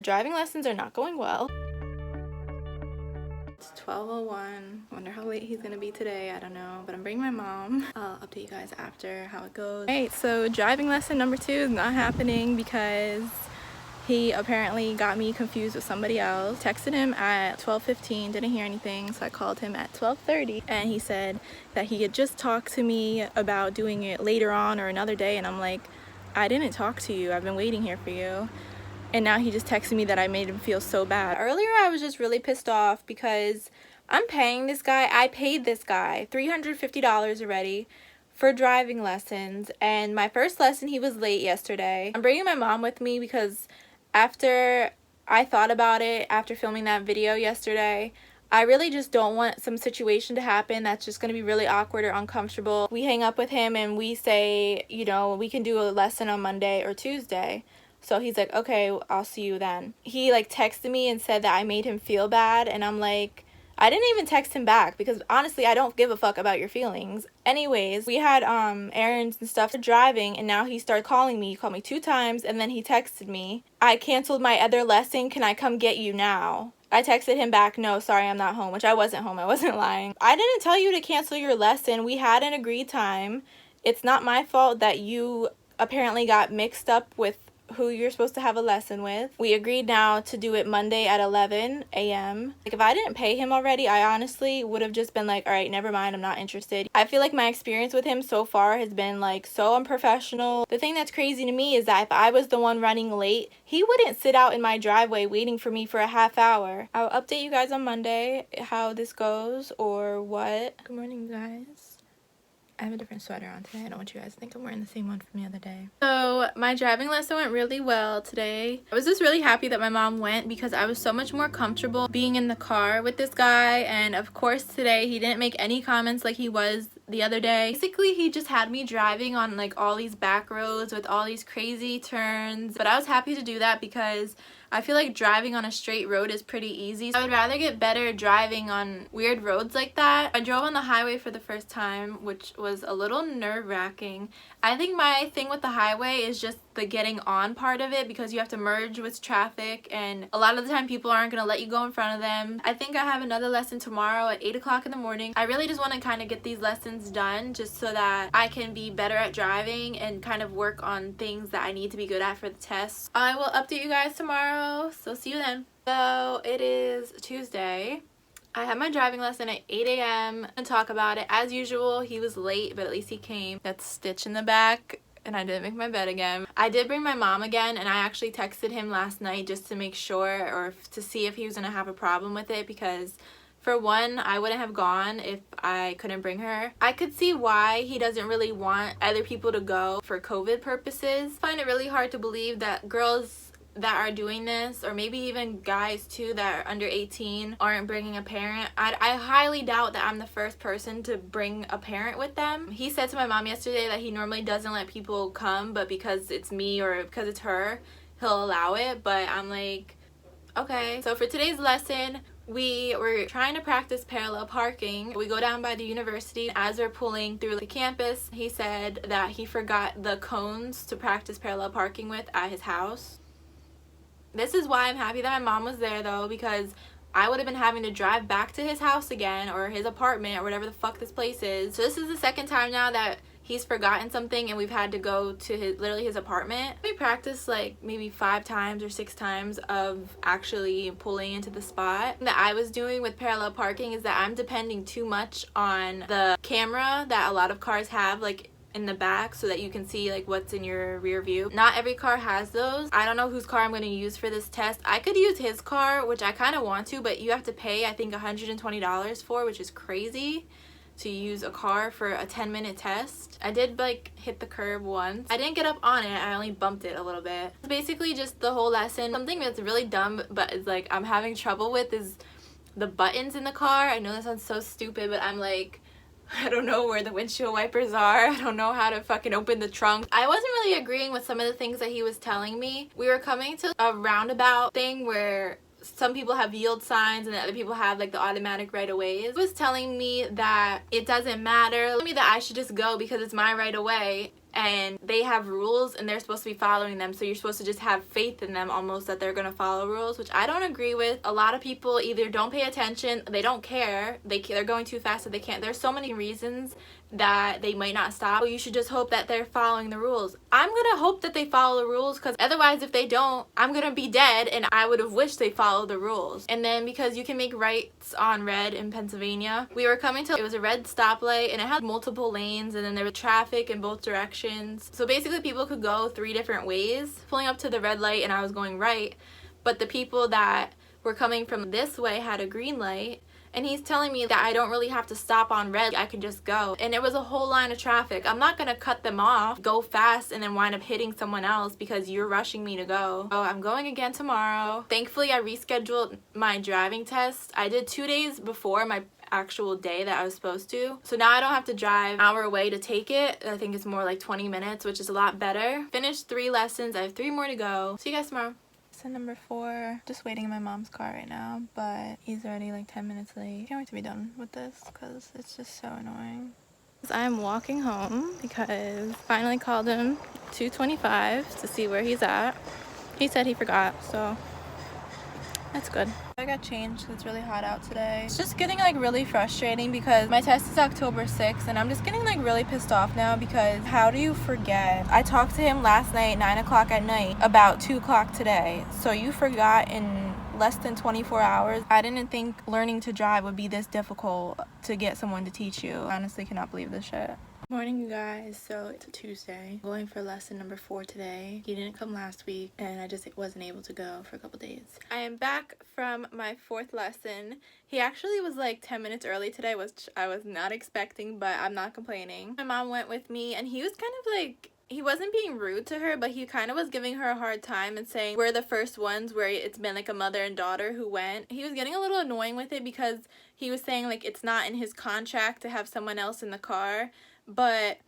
driving lessons are not going well. It's 12:01. Wonder how late he's gonna be today. I don't know, but I'm bringing my mom. I'll update you guys after how it goes. Alright, so driving lesson number 2 is not happening because he apparently got me confused with somebody else. Texted him at 12:15, didn't hear anything, so I called him at 12:30, and he said that he had just talked to me about doing it later on or another day, and I'm like, I didn't talk to you. I've been waiting here for you. And now he just texted me that I made him feel so bad. Earlier I was just really pissed off because I'm paying this guy. I paid this guy $350 already for driving lessons, and my first lesson he was late yesterday. I'm bringing my mom with me because after I thought about it, after filming that video yesterday, I really just don't want some situation to happen that's just going to be really awkward or uncomfortable. We hang up with him and we say, you know, we can do a lesson on Monday or Tuesday. So he's like, okay, I'll see you then. He like texted me and said that I made him feel bad, and I'm like, I didn't even text him back because honestly I don't give a fuck about your feelings. Anyways, we had errands and stuff for driving, and now he started calling me. He called me 2 times and then he texted me, I canceled my other lesson, can I come get you now? I texted him back, no, sorry, I'm not home, which I wasn't home. I wasn't lying. I didn't tell you to cancel your lesson. We had an agreed time. It's not my fault that you apparently got mixed up with who you're supposed to have a lesson with. We agreed now to do it Monday at 11 a.m. Like, if I didn't pay him already, I honestly would have just been like, all right, never mind, I'm not interested. I feel like my experience with him so far has been like so unprofessional. The thing that's crazy to me is that if I was the one running late, he wouldn't sit out in my driveway waiting for me for a half hour. I'll update you guys on Monday how this goes or what. Good morning, guys. I have a different sweater on today. I don't want you guys to think I'm wearing the same one from the other day. So my driving lesson went really well today. I was just really happy that my mom went because I was so much more comfortable being in the car with this guy. And of course today he didn't make any comments like he was the other day. Basically he just had me driving on like all these back roads with all these crazy turns. But I was happy to do that because I feel like driving on a straight road is pretty easy. I would rather get better driving on weird roads like that. I drove on the highway for the first time, which was a little nerve-wracking. I think my thing with the highway is just the getting on part of it because you have to merge with traffic, and a lot of the time people aren't going to let you go in front of them. I think I have another lesson tomorrow at 8 o'clock in the morning. I really just want to kind of get these lessons done just so that I can be better at driving and kind of work on things that I need to be good at for the test. I will update you guys tomorrow, so see you then. So it is Tuesday. I had my driving lesson at 8 a.m. and talk about it. As usual, he was late, but at least he came. That stitch in the back, and I didn't make my bed again. I did bring my mom again, and I actually texted him last night just to make sure, or to see if he was gonna have a problem with it, because for one, I wouldn't have gone if I couldn't bring her. I could see why he doesn't really want other people to go for COVID purposes. I find it really hard to believe that girls that are doing this, or maybe even guys too that are under 18, aren't bringing a parent. I highly doubt that I'm the first person to bring a parent with them. He said to my mom yesterday that he normally doesn't let people come, but because it's me or because it's her, he'll allow it. But I'm like, okay. So for today's lesson, we were trying to practice parallel parking. We go down by the university. As we're pulling through the campus, he said that he forgot the cones to practice parallel parking with at his house. This is why I'm happy that my mom was there though, because I would have been having to drive back to his house again, or his apartment, or whatever the fuck this place is. So this is the second time now that he's forgotten something and we've had to go to literally his apartment. We practiced like maybe 5 times or 6 times of actually pulling into the spot. That I was doing with parallel parking is that I'm depending too much on the camera that a lot of cars have, like in the back, so that you can see like what's in your rear view. Not every car has those. I don't know whose car I'm going to use for this test. I could use his car, which I kind of want to, but you have to pay I think $120 for, which is crazy to use a car for a 10-minute test. I did like hit the curb once. I didn't get up on it, I only bumped it a little bit. It's basically just the whole lesson. Something that's really dumb but it's like I'm having trouble with is the buttons in the car. I know that sounds so stupid, but I'm like, I don't know where the windshield wipers are. I don't know how to fucking open the trunk. I wasn't really agreeing with some of the things that he was telling me. We were coming to a roundabout thing where some people have yield signs and other people have like the automatic right-of-ways. He was telling me that it doesn't matter. Telling me that I should just go because it's my right-of-way. and they have rules and they're supposed to be following them, so you're supposed to just have faith in them almost that they're gonna follow rules, which I don't agree with. A lot of people either don't pay attention, they don't care, they're going too fast so they can't. There's so many reasons that they might not stop. You should just hope that they're following the rules. I'm gonna hope that they follow the rules, because otherwise if they don't, I'm gonna be dead, and I would have wished they followed the rules. And then because you can make rights on red in Pennsylvania, we were coming to, it was a red stoplight and it had multiple lanes, and then there was traffic in both directions. So basically people could go 3 different ways. Pulling up to the red light and I was going right, but the people that were coming from this way had a green light. And he's telling me that I don't really have to stop on red, I can just go. And there was a whole line of traffic. I'm not gonna cut them off, go fast, and then wind up hitting someone else because you're rushing me to go. So I'm going again tomorrow. Thankfully, I rescheduled my driving test. I did 2 days before my actual day that I was supposed to. So now I don't have to drive an hour away to take it. I think it's more like 20 minutes, which is a lot better. Finished 3 lessons. I have 3 more to go. See you guys tomorrow. Lesson number 4, just waiting in my mom's car right now, but he's already like 10 minutes late. Can't wait to be done with this because it's just so annoying. I'm walking home because I finally called him 2:25 to see where he's at. He said he forgot, so that's good. I got changed because it's really hot out today. It's just getting like really frustrating because my test is October 6th and I'm just getting like really pissed off now because how do you forget? I talked to him last night, 9 o'clock at night, about 2 o'clock today. So you forgot in less than 24 hours. I didn't think learning to drive would be this difficult to get someone to teach you. I honestly cannot believe this shit. Morning, you guys. So it's a Tuesday. I'm going for lesson number 4 today. He didn't come last week and I just wasn't able to go for a couple days. I am back from my 4th lesson. He actually was like 10 minutes early today, which I was not expecting, but I'm not complaining. My mom went with me and he was kind of like, he wasn't being rude to her, but he kind of was giving her a hard time and saying we're the first ones where it's been like a mother and daughter who went. He was getting a little annoying with it because he was saying like it's not in his contract to have someone else in the car. But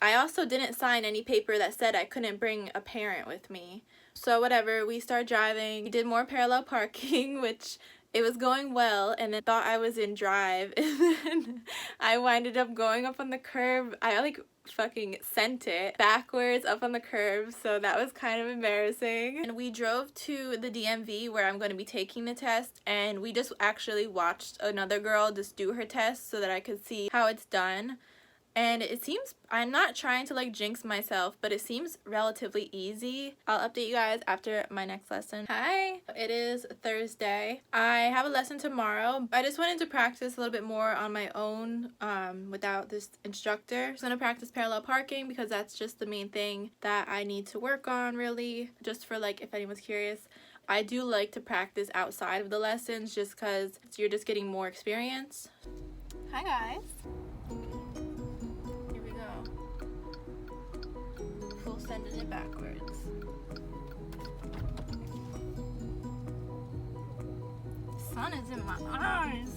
I also didn't sign any paper that said I couldn't bring a parent with me. So whatever, we started driving. We did more parallel parking, which it was going well, and I thought I was in drive. And then I winded up going up on the curb. I like fucking sent it backwards up on the curb, so that was kind of embarrassing. And we drove to the DMV where I'm going to be taking the test, and we just actually watched another girl just do her test so that I could see how it's done. And it seems, I'm not trying to like jinx myself, but it seems relatively easy. I'll update you guys after my next lesson. Hi, it is Thursday. I have a lesson tomorrow. I just wanted to practice a little bit more on my own without this instructor. I'm just gonna practice parallel parking because that's just the main thing that I need to work on, really. Just for like, if anyone's curious. I do like to practice outside of the lessons just because you're just getting more experience. Hi guys. Sending it backwards. The sun is in my eyes.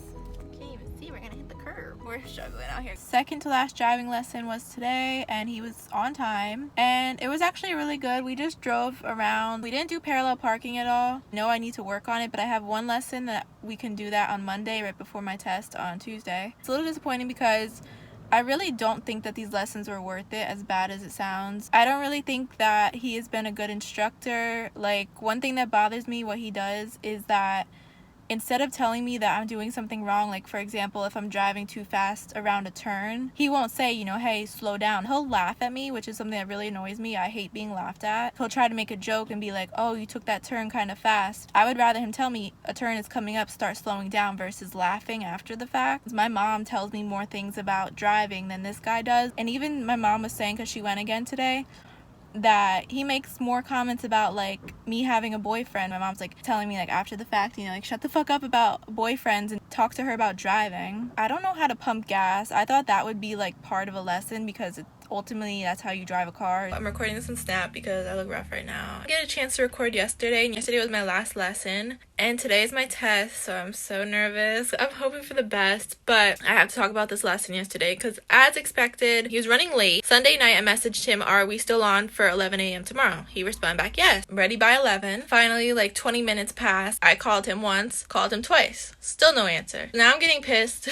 Can't even see, we're gonna hit the curb. We're struggling out here. Second to last driving lesson was today and he was on time and it was actually really good. We just drove around. We didn't do parallel parking at all. I know I need to work on it, but I have one lesson that we can do that on Monday right before my test on Tuesday. It's a little disappointing because I really don't think that these lessons were worth it, as bad as it sounds. I don't really think that he has been a good instructor. Like, one thing that bothers me, what he does, is that instead of telling me that I'm doing something wrong, like for example, if I'm driving too fast around a turn, he won't say, you know, hey, slow down. He'll laugh at me, which is something that really annoys me. I hate being laughed at. He'll try to make a joke and be like, oh, you took that turn kind of fast. I would rather him tell me a turn is coming up, start slowing down, versus laughing after the fact. My mom tells me more things about driving than this guy does. And even my mom was saying, because she went again today, that he makes more comments about like me having a boyfriend. My mom's like telling me like after the fact, you know, like shut the fuck up about boyfriends and talk to her about driving. I don't know how to pump gas. I thought that would be like part of a lesson because ultimately that's how you drive a car. I'm recording this on Snap because I look rough right now. I get a chance to record yesterday, and yesterday was my last lesson, and today is my test, so I'm so nervous. I'm hoping for the best, but I have to talk about this lesson yesterday because as expected, he was running late. Sunday night I messaged him, are we still on for 11 a.m. tomorrow? He responded back, yes, I'm ready by 11. Finally, like 20 minutes passed. I called him once, called him twice, still no answer. Now I'm getting pissed.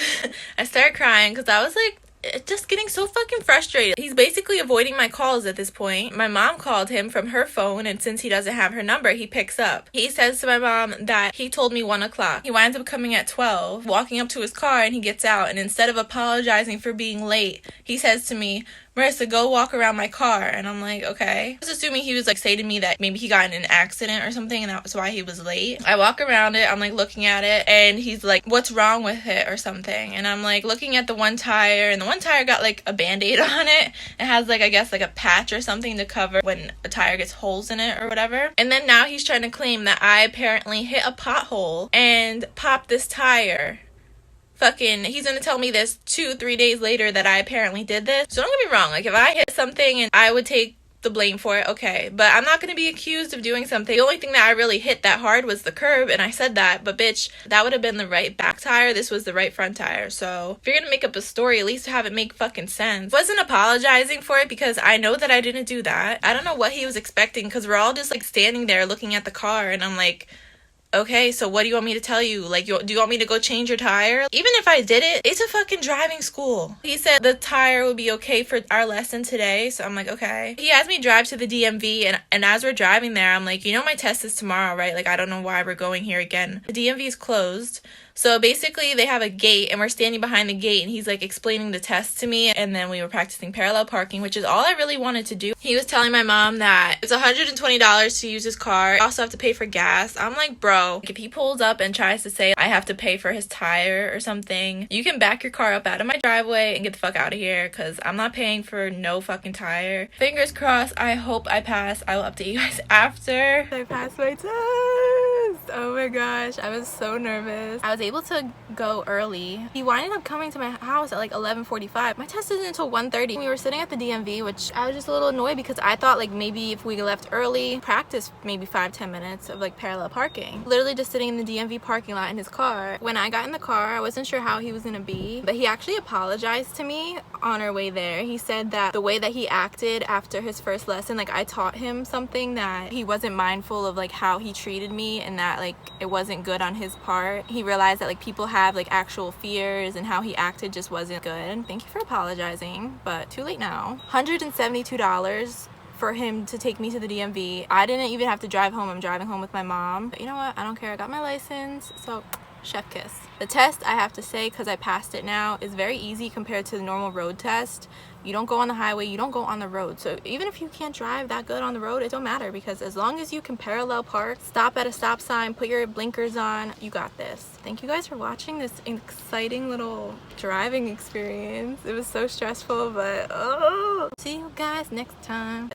I started crying because I was like just getting so fucking frustrated. He's basically avoiding my calls at this point. My mom called him from her phone, and since he doesn't have her number, he picks up. He says to my mom that he told me 1 o'clock. He winds up coming at 12, walking up to his car, and he gets out, and instead of apologizing for being late, he says to me, Marissa, go walk around my car. And I'm like, okay. I was assuming he was like saying to me that maybe he got in an accident or something and that's why he was late. I walk around it, I'm like looking at it, and he's like, what's wrong with it or something? And I'm like looking at the one tire, and the one tire got like a band-aid on it. It has like, I guess like a patch or something to cover when a tire gets holes in it or whatever. And then now he's trying to claim that I apparently hit a pothole and popped this tire. Fucking, he's gonna tell me this 2-3 days later that I apparently did this. So don't get me wrong, like if I hit something and I would take the blame for it, okay, but I'm not gonna be accused of doing something. The only thing that I really hit that hard was the curb, and I said that, but bitch, that would have been the right back tire. This was the right front tire. So if you're gonna make up a story, at least have it make fucking sense. Wasn't apologizing for it because I know that I didn't do that. I don't know what he was expecting, because we're all just like standing there looking at the car, and I'm like, okay, so what do you want me to tell you? Like, do you want me to go change your tire? Even if I did it, it's a fucking driving school. He said the tire would be okay for our lesson today, so I'm like, okay. He has me drive to the DMV, and as we're driving there, I'm like, you know my test is tomorrow, right? Like, I don't know why we're going here again. The DMV is closed. So basically they have a gate, and we're standing behind the gate, and he's like explaining the test to me, and then we were practicing parallel parking, which is all I really wanted to do. He was telling my mom that it's $120 to use his car. I also have to pay for gas. I'm like, bro, if he pulls up and tries to say I have to pay for his tire or something, you can back your car up out of my driveway and get the fuck out of here, because I'm not paying for no fucking tire. Fingers crossed. I hope I pass. I will update you guys after I pass my test. Oh my gosh, I was so nervous. I was able to go early. He winded up coming to my house at like 11:45. My test isn't until 1:30. We were sitting at the DMV, which I was just a little annoyed because I thought like maybe if we left early, practice maybe 5-10 minutes of like parallel parking. Literally just sitting in the DMV parking lot in his car. When I got in the car, I wasn't sure how he was gonna be, but he actually apologized to me on our way there. He said that the way that he acted after his first lesson, like I taught him something, that he wasn't mindful of like how he treated me, and that like it wasn't good on his part. He realized that like people have like actual fears, and how he acted just wasn't good. Thank you for apologizing, but too late now. $172 for him to take me to the DMV. I didn't even have to drive home. I'm driving home with my mom. But you know what? I don't care. I got my license, so chef kiss. The test, I have to say, because I passed it now, is very easy compared to the normal road test. You don't go on the highway, you don't go on the road. So even if you can't drive that good on the road, it don't matter, because as long as you can parallel park, stop at a stop sign, put your blinkers on, you got this. Thank you guys for watching this exciting little driving experience. It was so stressful, but oh. See you guys next time.